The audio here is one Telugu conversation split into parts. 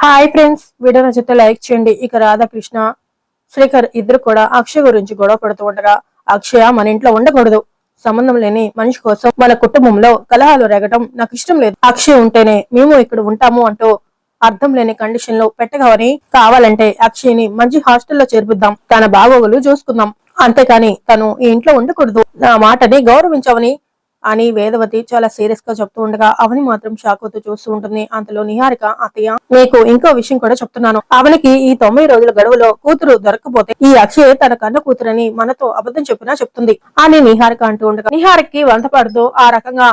హాయ్ ఫ్రెండ్స్, వీడియో నచ్చితే లైక్ చేయండి. ఇక రాధాకృష్ణ శ్రీకర్ ఇద్దరు కూడా అక్షయ్ గురించి గొడవ పడుతూ ఉండగా, అక్షయ మన ఇంట్లో ఉండకూడదు, సంబంధం లేని మనిషి కోసం మన కుటుంబంలో కలహాలు రేగటం నాకు ఇష్టం లేదు, అక్షయ్ ఉంటేనే మేము ఇక్కడ ఉంటాము అంటూ అర్థం లేని కండిషన్ లో పెట్టగవని, కావాలంటే అక్షయ్ ని మంచి హాస్టల్లో చేర్పిద్దాం, తన బాగోగులు చూసుకుందాం, అంతేకాని తను ఈ ఇంట్లో ఉండకూడదు, నా మాటని గౌరవించవని అని వేదవతి చాలా సీరియస్ గా చెప్తూ ఉండగా, అవని మాత్రం షాక్ అవుతూ చూస్తూ ఉంటుంది. అంతలో నిహారిక, అత్తయ్య మీకు ఇంకో విషయం కూడా చెప్తున్నాను, అవనికి ఈ 9 రోజుల గడువులో కూతురు దొరకపోతే ఈ అక్షయ్ తన కన్న కూతురని మనతో అబద్ధం చెప్పినా చెప్తుంది అని నిహారిక అంటూ ఉండగా, నిహారికకి వంతపాడుతూ ఆ రకంగా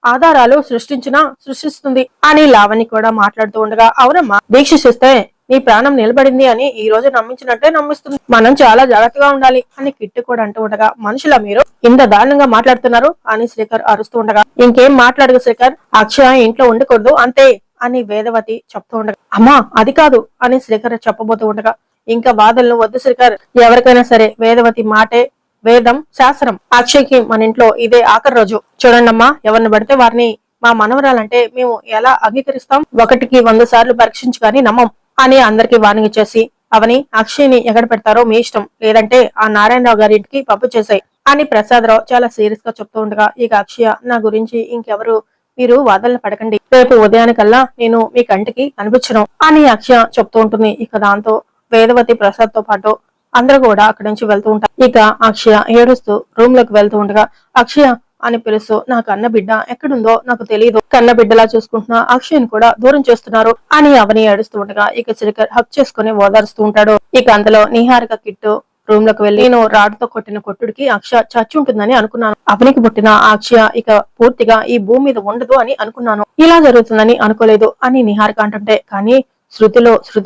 ఆధారాలు సృష్టిస్తుంది అని లావణి కూడా మాట్లాడుతూ ఉండగా, అవునమ్మా దీక్ష చేస్తే నీ ప్రాణం నిలబడింది అని ఈ రోజు నమ్మించినట్టే నమ్మిస్తుంది, మనం చాలా జాగ్రత్తగా ఉండాలి అని కిట్టు కూడా అంటూ ఉండగా, మనుషుల మీరు ఇంత దారుణంగా మాట్లాడుతున్నారు అని శ్రీకర్ అరుస్తూ ఉండగా, ఇంకేం మాట్లాడదు శ్రీకర్, అక్షయ ఇంట్లో ఉండకూడదు అంతే అని వేదవతి చెప్తూ ఉండగా, అమ్మా అది కాదు అని శ్రీకర్ చెప్పబోతూ ఉండగా, ఇంకా వాదనలు వద్దు శ్రీకర్, ఎవరికైనా సరే వేదవతి మాటే వేదం శాస్త్రం, అక్షయ్కి మన ఇంట్లో ఇదే ఆఖరి రోజు, చూడండమ్మా ఎవరిని పడితే వారిని మా మనవరాలంటే మేము ఎలా అంగీకరిస్తాం, 1కి 100 సార్లు పరీక్షించి కానీ నమ్మం అని అందరికి వార్నింగ్ ఇచ్చేసి, అవని అక్షయ్ని ఎక్కడ పెడతారో మీ ఇష్టం, లేదంటే ఆ నారాయణరావు గారి ఇంటికి పంపు చేసాయి అని ప్రసాదరావు చాలా సీరియస్ గా చెప్తూ ఉండగా, ఇక అక్షయ నా గురించి ఇంకెవరు మీరు వాదనలు పడకండి, రేపు ఉదయానికల్లా నేను మీ కంటికి కనిపించను అని అక్షయ చెప్తూ ఉంటుంది. ఇక దాంతో వేదవతి ప్రసాద్ తో పాటు అందరూ కూడా అక్కడి నుంచి వెళ్తూ ఉంటారు. ఇక అక్షయ ఏడుస్తూ రూమ్ లోకి వెళ్తూ ఉండగా, అక్షయ అని పిలుస్తూ నా కన్న బిడ్డ ఎక్కడుందో నాకు తెలియదు, కన్న బిడ్డలా చూసుకుంటున్నా అక్షయ్ని కూడా దూరం చేస్తున్నారు అని అవని ఏడుస్తూ ఉండగా, ఇక శ్రీకర్ హక్ చేసుకుని ఓదారుస్తూ ఉంటాడు. ఇక అందులో నిహారిక కిట్టు రూమ్ లోకి వెళ్లి, నేను రాడ్తో కొట్టిన కొట్టుడికి అక్షయ చచ్చి ఉంటుందని అనుకున్నాను, అవనికి పుట్టిన అక్షయ ఇక పూర్తిగా ఈ భూమి మీద ఉండదు అని అనుకున్నాను, ఇలా జరుగుతుందని అనుకోలేదు అని నిహారిక అంటుంటే, కానీ శృతి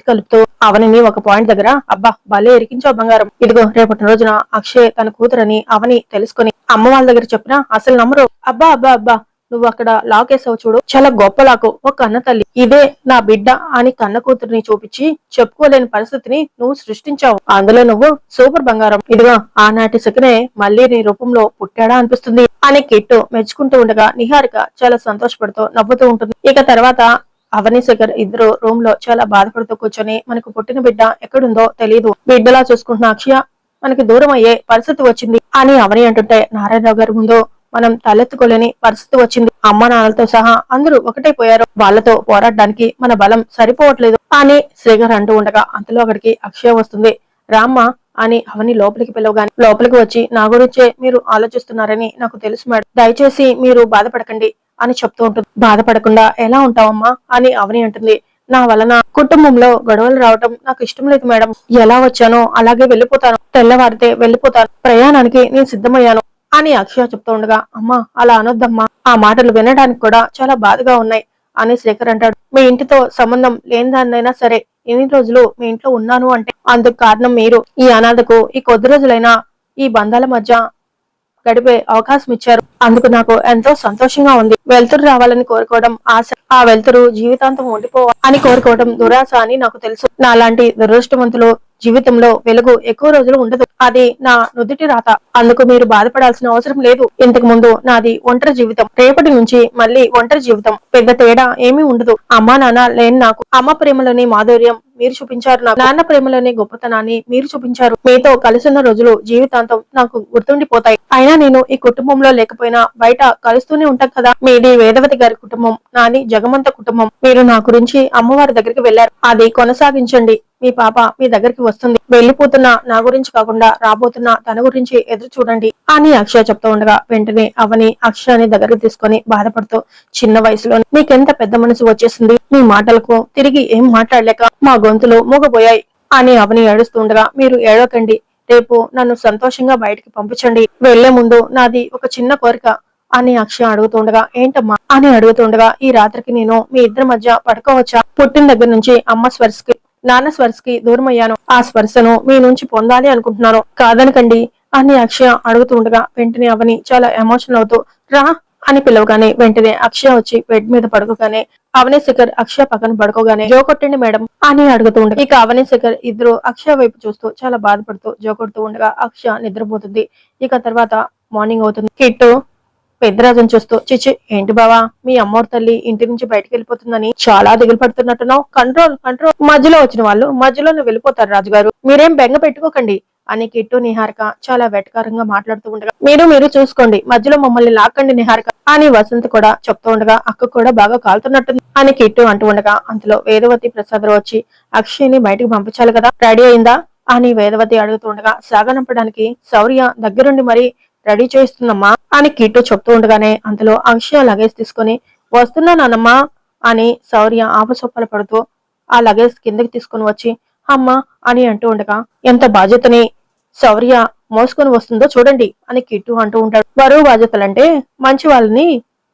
కలుపుతూ అవనిని ఒక పాయింట్ దగ్గర, అబ్బా భలే ఎరికించావు బంగారం, ఇదిగో రేపటి రోజున అక్షయ్ తన కూతురని అవని తెలుసుకుని అమ్మ వాళ్ళ దగ్గర చెప్పినా అసలు నమ్మరు, అబ్బా అబ్బా అబ్బా నువ్వు అక్కడ లాకేసావు చూడు, చాలా గొప్ప లాకు, ఒక అన్న తల్లి ఇదే నా బిడ్డ అని కన్న కూతురిని చూపించి చెప్పుకోలేని పరిస్థితిని నువ్వు సృష్టించావు, అందులో నువ్వు సూపర్ బంగారం, ఇదిగో ఆనాటి సికనే మళ్ళీ నీ రూపంలో పుట్టాడా అనిపిస్తుంది అని కిట్టు మెచ్చుకుంటూ ఉండగా, నిహారిక చాలా సంతోషపడుతూ నవ్వుతూ ఉంటుంది. ఇక తర్వాత అవని శేఖర్ ఇద్దరు రూమ్ లో చాలా బాధపడుతూ కూర్చొని, మనకు పుట్టిన బిడ్డ ఎక్కడుందో తెలియదు, బిడ్డలా చూసుకుంటున్న అక్షయ మనకి దూరం అయ్యే పరిస్థితి వచ్చింది అని అవని అంటుంటే, నారాయణరావు గారి ముందు మనం తలెత్తుకోలేని పరిస్థితి వచ్చింది, అమ్మ నాన్నలతో సహా అందరూ ఒకటైపోయారు, వాళ్లతో పోరాడడానికి మన బలం సరిపోవట్లేదు అని శ్రీగారు అంటూ ఉండగా, అంతలో అక్కడికి అక్షయ వస్తుంది. రామ్మ అని అవని లోపలికి పిలవగానే లోపలికి వచ్చి, నా గురించే మీరు ఆలోచిస్తున్నారని నాకు తెలుసు మేడం, దయచేసి మీరు బాధపడకండి అని చెప్తూ ఉంటుంది. బాధపడకుండా ఎలా ఉంటావమ్మా అని అవని అంటుంది. నా వలన కుటుంబంలో గొడవలు రావటం నాకు ఇష్టం లేదు మేడం, ఎలా వచ్చానో అలాగే వెళ్లిపోతాను, తెల్లవారితే వెళ్లిపోతాను, ప్రయాణానికి నేను సిద్ధమయ్యాను అని అక్షయ చెప్తూ ఉండగా, అమ్మా అలా అనొద్దమ్మా, ఆ మాటలు వినడానికి కూడా చాలా బాధగా ఉన్నాయి అని శేఖర్ అంటాడు. మీ ఇంటితో సంబంధం లేని దాన్నైనా సరే ఎన్ని రోజులు మీ ఇంట్లో ఉన్నాను అంటే అందుకు కారణం మీరు, ఈ అనాథకు ఈ కొద్ది రోజులైనా ఈ బంధాల మధ్య గడిపే అవకాశం ఇచ్చారు, అందుకు నాకు ఎంతో సంతోషంగా ఉంది, వెలుతురు రావాలని కోరుకోవడం ఆశ, ఆ వెలుతురు జీవితాంతం ఉండిపోవాలి అని కోరుకోవడం దురాశ అని నాకు తెలుసు, నాలాంటి దురదృష్టవంతులు జీవితంలో వెలుగు ఎక్కువ రోజులు ఉండదు, అది నా నుదుటి రాత, అందుకు మీరు బాధపడాల్సిన అవసరం లేదు, ఇంతకు ముందు నాది ఒంటరి జీవితం, రేపటి నుంచి మళ్ళీ ఒంటరి జీవితం, పెద్ద తేడా ఏమీ ఉండదు, అమ్మా నాన్న లేని నాకు అమ్మ ప్రేమలోని మాధుర్యం మీరు చూపించారు, నాకు నాన్న ప్రేమలోని గొప్పతనాన్ని మీరు చూపించారు, మీతో కలిసున్న రోజులు జీవితాంతం నాకు గుర్తుండిపోతాయి, అయినా నేను ఈ కుటుంబంలో లేకపోయినా బయట కలుస్తూనే ఉంటాం కదా, మీది వేదవతి గారి కుటుంబం, నాది జగమంత కుటుంబం, మీరు నా గురించి అమ్మవారి దగ్గరికి వెళ్లారు, అది కొనసాగించండి, మీ పాప మీ దగ్గరికి వస్తుంది, వెళ్లిపోతున్న నా గురించి కాకుండా రాబోతున్న తన గురించి ఎదురు చూడండి అని అక్షయ చెప్తూ ఉండగా, వెంటనే అవని అక్షయాన్ని దగ్గరికి తీసుకొని బాధపడుతూ, చిన్న వయసులో నీకెంత పెద్ద మనసు వచ్చేసింది, మీ మాటలకు తిరిగి ఏం మాట్లాడలేక మా గొంతులు మూగపోయాయి అని అవని ఏడుస్తూ ఉండగా, మీరు ఏడవకండి, రేపు నన్ను సంతోషంగా బయటికి పంపించండి, వెళ్లే ముందు నాది ఒక చిన్న కోరిక అని అక్షయ అడుగుతుండగా, ఏంటమ్మా అని అడుగుతుండగా, ఈ రాత్రికి నేను మీ ఇద్దరి మధ్య పడుకోవచ్చా, పుట్టిన దగ్గర నుంచి అమ్మ స్పర్శకి నాన్న స్పర్శకి దూరం అయ్యాను, ఆ స్పర్శను మీ నుంచి పొందాలి అనుకుంటున్నాను, కాదనకండి అని అక్షయ అడుగుతుండగా, వెంటనే అవని చాలా ఎమోషనల్ అవుతూ రా అని పిలవగానే వెంటనే అక్షయ వచ్చి బెడ్ మీద పడుకోగానే అవని శేఖర్ అక్షయ పక్కన పడుకోగానే, జో కొట్టండి మేడం అని అడుగుతూ ఉండగా, ఇక అవని శేఖర్ ఇద్దరు అక్షయ వైపు చూస్తూ చాలా బాధపడుతూ జో కొడుతూ ఉండగా అక్షయ నిద్రపోతుంది. ఇక తర్వాత మార్నింగ్ అవుతుంది. కిట్టు పెద్దరాజుని చూస్తూ చిచి ఏంటి బావా మీ అమ్మోరు తల్లి ఇంటి నుంచి బయటకు వెళ్ళిపోతుందని చాలా దిగులు పడుతున్నట్టున్నావు. కంట్రోల్ కంట్రోల్, మధ్యలో వచ్చిన వాళ్ళు మధ్యలోనే వెళ్ళిపోతారు రాజుగారు, మీరేం బెంగ పెట్టుకోకండి అని కిట్టు నిహారిక చాలా వెటకారంగా మాట్లాడుతూ ఉండగా మీరు చూసుకోండి, మధ్యలో మమ్మల్ని లాక్కండి నిహారిక అని వసంత్ కూడా చెప్తూ ఉండగా అక్క కూడా బాగా కాలుతున్నట్టుంది అని కిట్టు అంటూ ఉండగా అంతలో వేదవతి ప్రసాదరావు వచ్చి అక్షయ్ని బయటకు పంపించాలి కదా, రెడీ అయిందా అని వేదవతి అడుగుతూ ఉండగా సాగనంపడానికి శౌర్య దగ్గరుండి మరి రెడీ చేయిస్తుందమ్మా అని కిట్టు చెప్తూ ఉండగానే అంతలో అక్షయ లగేజ్ తీసుకుని వస్తున్నానమ్మా అని శౌర్య ఆపసొప్పలు పడుతూ ఆ లగేజ్ కిందకి తీసుకుని వచ్చి అమ్మా అని అంటూ ఉండగా ఎంత బాధ్యతని శౌర్య మోసుకొని వస్తుందో చూడండి అని కిట్టు అంటూ ఉంటాడు. బరువు బాధ్యతలంటే మంచి వాళ్ళని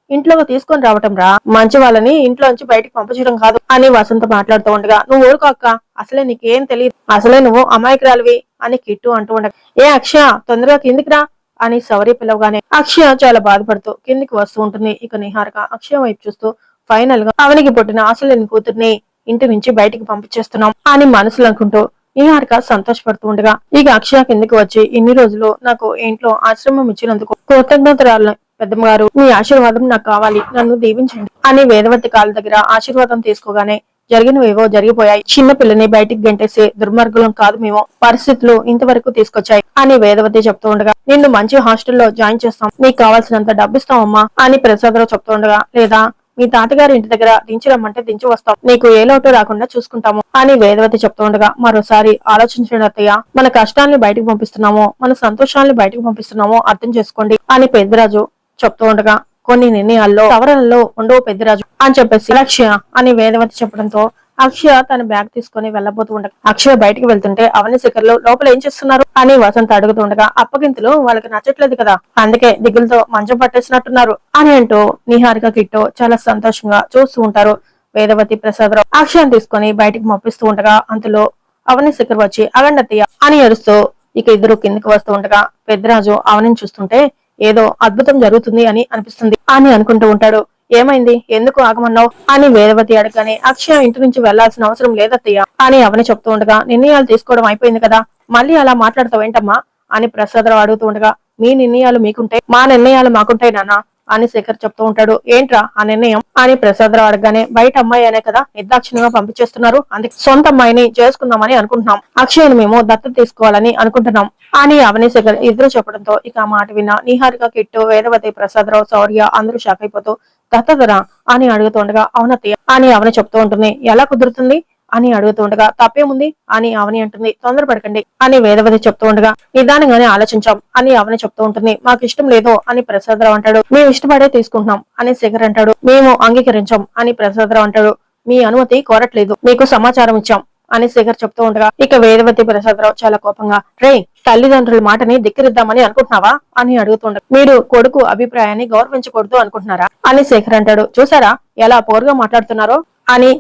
ఇంట్లోకి తీసుకొని రావటం రా, మంచి వాళ్ళని ఇంట్లోంచి బయటకు పంపించడం కాదు అని వసంత మాట్లాడుతూ ఉండగా నువ్వు ఊరుకో అక్క, అసలే నీకేం తెలియదు, అసలే నువ్వు అమాయకురాలివి అని కిట్టు అంటూ ఉండగా ఏ అక్షయ తొందరగా కిందికి రా అని శౌర్య పిలవగానే అక్షయ చాలా బాధపడుతూ కిందికి వస్తూ ఉంటుంది. ఇక నిహారిక అక్షయ వైపు చూస్తూ ఫైనల్ గా అవనికి పుట్టిన అసలేని కూతుర్ని ఇంటి నుంచి బయటికి పంపించేస్తున్నాం అని మనసులో అనుకుంటూ నిహారిక సంతోషపడుతూ ఉండగా ఇక అక్షయ కిందికి వచ్చి ఇన్ని రోజులు నాకు ఇంట్లో ఆశ్రమం ఇచ్చినందుకు కృతజ్ఞతరాలు పెద్దమ్మగారు, మీ ఆశీర్వాదం నాకు కావాలి, నన్ను దీవించండి అని వేదవతి కాళ్ళ దగ్గర ఆశీర్వాదం తీసుకోగానే జరిగినవేవో జరిగిపోయాయి, చిన్న పిల్లని బయటికి గంటేసే దుర్మార్గులం కాదు మేము, పరిస్థితులు ఇంతవరకు తీసుకొచ్చాయి అని వేదవతి చెప్తూ ఉండగా నిన్ను మంచి హాస్టల్లో జాయిన్ చేస్తాం, నీకు కావాల్సినంత డబ్బిస్తామమ్మా అని ప్రసాదరావు చెప్తూ ఉండగా లేదా మీ తాతగారి ఇంటి దగ్గర దించి రమ్మంటే దించి వస్తాం, నీకు ఏ లోటు రాకుండా చూసుకుంటాము అని వేదవతి చెప్తూ ఉండగా మరోసారి ఆలోచించండి అత్తయ్య, మన కష్టాన్ని బయటకు పంపిస్తున్నామో మన సంతోషాన్ని బయటకు పంపిస్తున్నామో అర్థం చేసుకోండి అని పెద్దరాజు చెప్తూ ఉండగా కొన్ని నిర్ణయాల్లో సవరణలో ఉండవు పెద్దరాజు అని చెప్పేసి లక్ష్య అని వేదవతి చెప్పడంతో అక్షయ తన బ్యాగ్ తీసుకుని వెళ్లబోతూ ఉండగా అక్షయ బయటికి వెళ్తుంటే అవని శిఖర్లు లోపల ఏం చేస్తున్నారు అని వసంత అడుగుతుండగా అప్పగింతలు వాళ్ళకి నచ్చట్లేదు కదా, అందుకే దిగులతో మంచం పట్టేసినట్టున్నారు అని అంటూ నిహారిక కిట్టు చాలా సంతోషంగా చూస్తూ ఉంటారు. వేదవతి ప్రసాదరావు అక్షయాన్ని తీసుకుని బయటికి పంపిస్తూ ఉండగా అంతలో అవని శిఖర్ వచ్చి అగండతయ్య అని అరుస్తూ ఇక ఇద్దరు కిందికి వస్తూ ఉండగా పెద్దరాజు అవనిని చూస్తుంటే ఏదో అద్భుతం జరుగుతుంది అని అనిపిస్తుంది అని అనుకుంటూ ఉంటాడు. ఏమైంది, ఎందుకు ఆగమన్నావు అని వేదవతి అడగానే అక్షయ ఇంటి నుంచి వెళ్లాల్సిన అవసరం లేదత్తయ్య అని అవని చెప్తూ ఉండగా నిర్ణయాలు తీసుకోవడం అయిపోయింది కదా, మళ్ళీ అలా మాట్లాడతావేంటమ్మా అని ప్రసాదరావు అడుగుతూ ఉండగా మీ నిర్ణయాలు మీకుంటే మా నిర్ణయాలు మాకుంటాయి నాన్న అని శేఖర్ చెప్తూ ఉంటాడు. ఏంట్రా ఆ నిర్ణయం అని ప్రసాదరావు అడగానే బయట అమ్మాయి అనే కదా నిర్దాక్షిణ్యంగా పంపించేస్తున్నారు, అందుకే సొంత అమ్మాయిని చేసుకుందామని అనుకుంటున్నాం, అక్షయ్ని మేము దత్తత తీసుకోవాలని అనుకుంటున్నాం అని అవని శేఖర్ ఇద్దరు చెప్పడంతో ఇక ఆ మాట విన్న నిహారిక కిట్టు వేదవతి ప్రసాదరావు శౌర్య అందరూ షాక్ అయిపోతూ దత్తతరా అని అడుగుతుండగా అవునత్తయ్య అని అవని చెప్తూ ఉంటుంది. ఎలా కుదురుతుంది అని అడుగుతుండగా తప్పేముంది అని అవని అంటుంది. తొందరపడకండి అని వేదవతి చెప్తూ ఉండగా నిదానంగానే ఆలోచించాం అని అవని చెప్తూ ఉంటుంది. మాకు ఇష్టం లేదు అని ప్రసాదరావు అంటాడు. మేము ఇష్టపడే తీసుకుంటున్నాం అని శేఖర్ అంటాడు. మేము అంగీకరించాం అని ప్రసాదరావు అంటాడు. మీ అనుమతి కోరట్లేదు, మీకు సమాచారం ఇచ్చాం అని శేఖర్ చెప్తూ ఉండగా ఇక వేదవతి ప్రసాదరావు చాలా కోపంగా రే తల్లిదండ్రుల మాటని ధిక్కరిద్దామని అనుకుంటున్నావా అని అడుగుతుండగా మీరు కొడుకు అభిప్రాయాన్ని గౌరవించకూడదు అనుకుంటున్నారా అని శేఖర్ అంటాడు. చూసారా ఎలా పోరుగా మాట్లాడుతున్నారో అని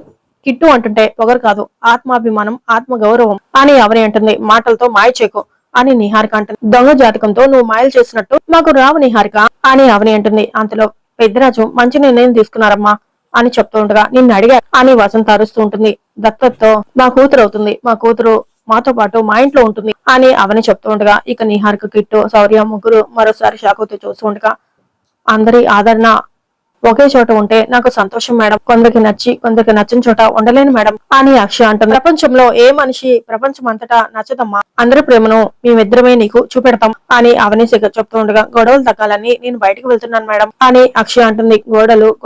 కిట్టు అంటుంటే పొగరు కాదు ఆత్మాభిమానం ఆత్మ గౌరవం అని అవని అంటుంది. మాటలతో మాయ చేకు అని నిహారిక అంటుంది. దొంగ జాతకంతో నువ్వు మాయలు చేసినట్టు మాకు రావు నిహారిక అని అవని అంటుంది. అంతలో పెద్దరాజు మంచి నిర్ణయం తీసుకున్నారమ్మా అని చెప్తూ ఉండగా నిన్ను అడిగా అని వసంత అరుస్తూ ఉంటుంది. దత్తతో మా కూతురు అవుతుంది, మా కూతురు మాతో పాటు మా ఇంట్లో ఉంటుంది అని అవని చెప్తూ ఉండగా ఇక నిహారిక కిట్టు శౌర్య ముగ్గురు మరోసారి షాకుతో చూస్తూ ఉండగా అందరి ఆదరణ ఒకే చోట ఉంటే నాకు సంతోషం మేడం, కొందరికి నచ్చి కొందరికి నచ్చని చోట ఉండలేను మేడం అని అక్షయ అంటుంది. ప్రపంచంలో ఏ మనిషి ప్రపంచం అంతటా నచ్చదమ్మా, అందరి ప్రేమను మేమిద్దరమే నీకు చూపెడతాం అని అవని శేఖర్ చెప్తూ ఉండగా గొడవలు తగ్గాలని నేను బయటకు వెళ్తున్నాను మేడం అని అక్షయ అంటుంది.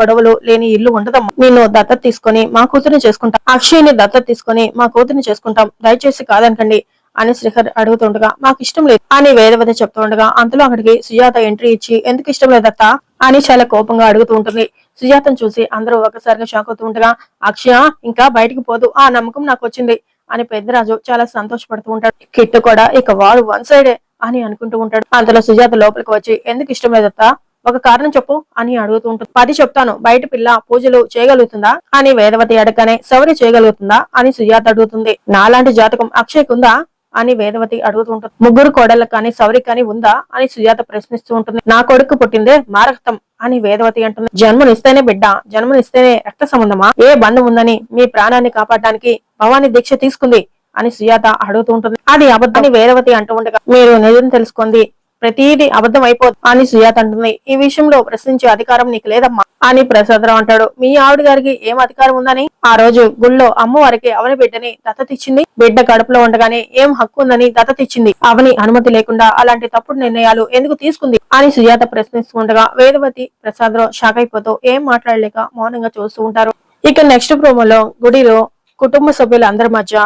గొడవలు లేని ఇల్లు ఉండదమ్మా, నేను దత్తత తీసుకుని మా కూతురిని చేసుకుంటాం, అక్షయ్ని దత్తత తీసుకుని మా కూతురిని చేసుకుంటాం, దయచేసి కాదనకండి అని శ్రీహర్ అడుగుతుండగా మాకు ఇష్టం లేదు అని వేదవతి చెప్తూ ఉండగా అంతలో అక్కడికి సుజాత ఎంట్రీ ఇచ్చి ఎందుకు ఇష్టం లేదత్త అని చాలా కోపంగా అడుగుతూ ఉంటుంది. సుజాతను చూసి అందరూ ఒకసారిగా షాక్ అవుతూ ఉండగా అక్షయ ఇంకా బయటికి పోదు, ఆ నమ్మకం నాకు వచ్చింది అని పెద్దరాజు చాలా సంతోషపడుతూ ఉంటాడు. కిట్టు కూడా ఇక వాడు వన్ సైడే అని అనుకుంటూ ఉంటాడు. అంతలో సుజాత లోపలికి వచ్చి ఎందుకు ఇష్టం లేదత్త ఒక కారణం చెప్పు అని అడుగుతూ ఉంటుంది. 10 చెప్తాను, బయట పిల్ల పూజలు చేయగలుగుతుందా అని వేదవతి అడగనే శౌర్య చేయగలుగుతుందా అని సుజాత అడుగుతుంది. నాలాంటి జాతకం అక్షయ్కుందా అని వేదవతి అడుగుతూ ఉంటుంది. ముగ్గురు కోడళ్ళకు కానీ శౌరి కానీ ఉందా అని సుజాత ప్రశ్నిస్తూ ఉంటుంది. నా కొడుకు పుట్టిందే మారక్తం అని వేదవతి అంటుంది. జన్మనిస్తేనే బిడ్డ, జన్మనిస్తేనే రక్త సంబంధమా, ఏ బంధం ఉందని మీ ప్రాణాన్ని కాపాడడానికి భవాని దీక్ష తీసుకుంది అని సుజాత అడుగుతూ ఉంటుంది. అది అబద్ధం అని వేదవతి అంటూ ఉండగా మీరు నిజం తెలుసుకుంది ప్రతిదీ అబద్ధం అయిపోతుంది అని సుజాత అంటుంది. ఈ విషయంలో ప్రశ్నించే అధికారం నీకు లేదమ్మా అని ప్రసాదరావు అంటాడు. మీ ఆవిడ గారికి ఏం అధికారం ఉందని ఆ రోజు గుళ్ళో అమ్మవారికి అవని బిడ్డని దత్తతిచ్చింది. బిడ్డ కడుపులో ఉండగానే ఏం హక్కు ఉందని దత్తతిచ్చింది. అవని అనుమతి లేకుండా అలాంటి తప్పుడు నిర్ణయాలు ఎందుకు తీసుకుంది అని సుజాత ప్రశ్నిస్తుండగా వేదవతి ప్రసాదరావు షాక్ అయిపోతూ ఏం మాట్లాడలేక మౌనంగా చూస్తూ ఉంటారు. ఇక నెక్స్ట్ ప్రోమోలో గుడిలో కుటుంబ సభ్యులందరి మధ్య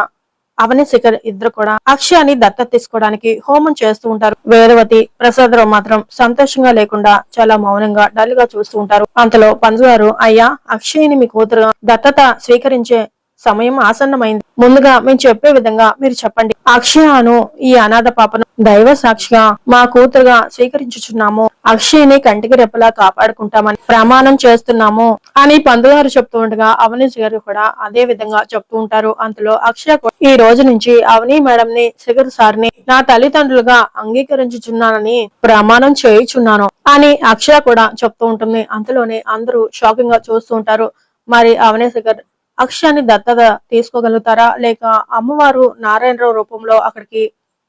అవని శేఖర్ ఇద్దరు కూడా అక్షయాన్ని దత్తత తీసుకోవడానికి హోమం చేస్తూ ఉంటారు. వేదవతి ప్రసాదరావు మాత్రం సంతోషంగా లేకుండా చాలా మౌనంగా డల్ గా చూస్తూ ఉంటారు. అంతలో పంతుగారు, అయ్యా, అక్షయ్ని మీ కూతురుగా దత్తత స్వీకరించే సమయం ఆసన్నమైంది. ముందుగా మేము చెప్పే విధంగా మీరు చెప్పండి. అక్షయను ఈ అనాథ పాపను దైవ సాక్షిగా మా కూతురుగా స్వీకరించుచున్నాము. అక్షయ్ని కంటికి రెప్పలా కాపాడుకుంటామని ప్రమాణం చేస్తున్నాము అని పంతుగారు చెప్తూ ఉండగా అవని గారు కూడా అదే విధంగా చెప్తూ ఉంటారు. అంతలో అక్షయ ఈ రోజు నుంచి అవని మేడం ని శేఖర్ సార్ని నా తల్లిదండ్రులుగా అంగీకరించుచున్నానని ప్రమాణం చేయుచున్నాను అని అక్షయ కూడా చెప్తూ ఉంటుంది. అంతలోనే అందరూ షాకింగ్ గా చూస్తూ ఉంటారు. మరి అవని శేఖర్ అక్షయాన్ని దత్తత తీసుకోగలుగుతారా, లేక అమ్మవారు నారాయణరావు రూపంలో అక్కడికి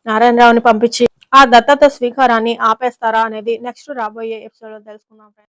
నారాయణరావుని పంపించి ఆ దత్తత స్వీకారాన్ని ఆపేస్తారా అనేది నెక్స్ట్ రాబోయే ఎపిసోడ్ లో తెలుసుకుందాం.